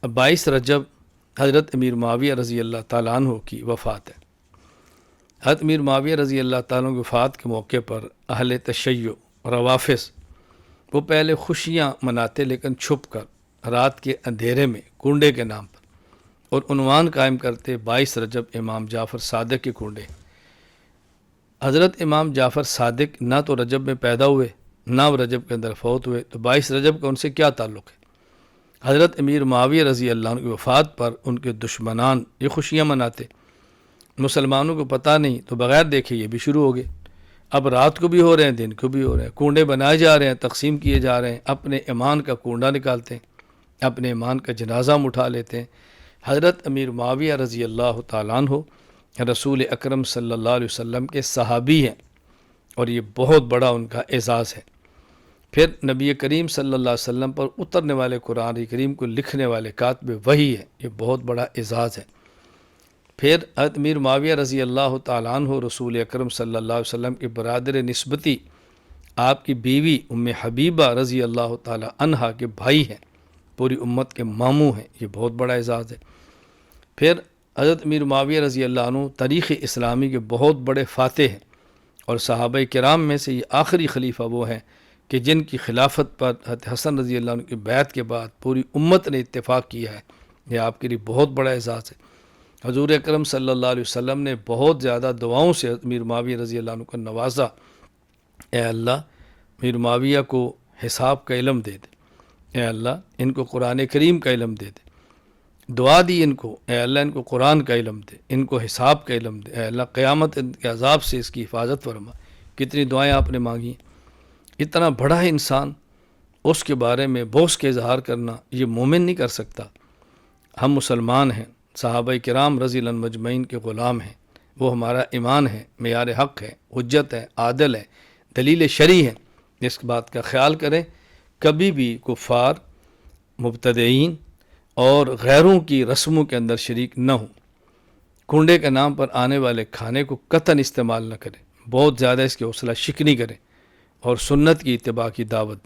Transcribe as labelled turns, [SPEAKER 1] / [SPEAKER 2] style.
[SPEAKER 1] 22 رجب حضرت امیر معاویہ رضی اللہ تعالیٰ عنہ کی وفات ہے۔ حضرت امیر معاویہ رضی اللہ تعالیٰ عنہ کی وفات کے موقع پر اہل تشیع روافض وہ پہلے خوشیاں مناتے لیکن چھپ کر رات کے اندھیرے میں کنڈے کے نام پر، اور عنوان قائم کرتے 22 رجب امام جعفر صادق کے کنڈے۔ حضرت امام جعفر صادق نہ تو رجب میں پیدا ہوئے نہ وہ رجب کے اندر فوت ہوئے، تو 22 رجب کا ان سے کیا تعلق ہے؟ حضرت امیر معاویہ رضی اللہ عنہ کی وفات پر ان کے دشمنان یہ خوشیاں مناتے، مسلمانوں کو پتہ نہیں تو بغیر دیکھے یہ بھی شروع ہو گئے۔ اب رات کو بھی ہو رہے ہیں، دن کو بھی ہو رہے ہیں، کنڈے بنائے جا رہے ہیں، تقسیم کیے جا رہے ہیں، اپنے ایمان کا کنڈا نکالتے ہیں، اپنے ایمان کا جنازہ ہم اٹھا لیتے ہیں۔ حضرت امیر معاویہ رضی اللہ تعالیٰ عنہ رسول اکرم صلی اللہ علیہ وسلم کے صحابی ہیں، اور یہ بہت بڑا ان کا اعزاز ہے۔ پھر نبی کریم صلی اللہ علیہ وسلم پر اترنے والے قرآن کریم کو لکھنے والے کاتب وحی ہے، یہ بہت بڑا اعزاز ہے۔ پھر حضرت امیر معاویہ رضی اللہ تعالیٰ عنہ رسول اکرم صلی اللہ علیہ وسلم کے برادر نسبتی آپ کی بیوی ام حبیبہ رضی اللہ تعالیٰ عنہا کے بھائی ہیں، پوری امت کے ماموں ہیں، یہ بہت بڑا اعزاز ہے۔ پھر حضرت امیر معاویہ رضی اللہ عنہ تاریخ اسلامی کے بہت بڑے فاتح ہیں، اور صحابہ کرام میں سے یہ آخری خلیفہ وہ ہیں کہ جن کی خلافت پر حضرت حسن رضی اللہ عنہ کی بیعت کے بعد پوری امت نے اتفاق کیا ہے، یہ آپ کے لیے بہت بڑا اعزاز ہے۔ حضور اکرم صلی اللہ علیہ وسلم نے بہت زیادہ دعاؤں سے حضرت امیر معاویہ رضی اللہ عنہ کو نوازا، اے اللہ امیر معاویہ کو حساب کا علم دے دے، اے اللہ ان کو قرآن کریم کا علم دے دے، دعا دی ان کو، اے اللہ ان کو قرآن کا علم دے، ان کو حساب کا علم دے، اے اللہ قیامت کے عذاب سے اس کی حفاظت فرما۔ کتنی دعائیں آپ نے مانگی۔ اتنا بڑا انسان، اس کے بارے میں بغض کے اظہار کرنا یہ مومن نہیں کر سکتا۔ ہم مسلمان ہیں، صحابہ کرام رضی اللہ عنہم مجمعین کے غلام ہیں، وہ ہمارا ایمان ہے، معیار حق ہے، حجت ہے، عادل ہے، دلیل شرعی ہے۔ اس بات کا خیال کریں کبھی بھی کفار، مبتدعین اور غیروں کی رسموں کے اندر شریک نہ ہوں۔ کنڈے کے نام پر آنے والے کھانے کو قطعاً استعمال نہ کریں، بہت زیادہ اس کی حوصلہ شکنی کریں، اور سنت کی اتباع کی دعوت دیں۔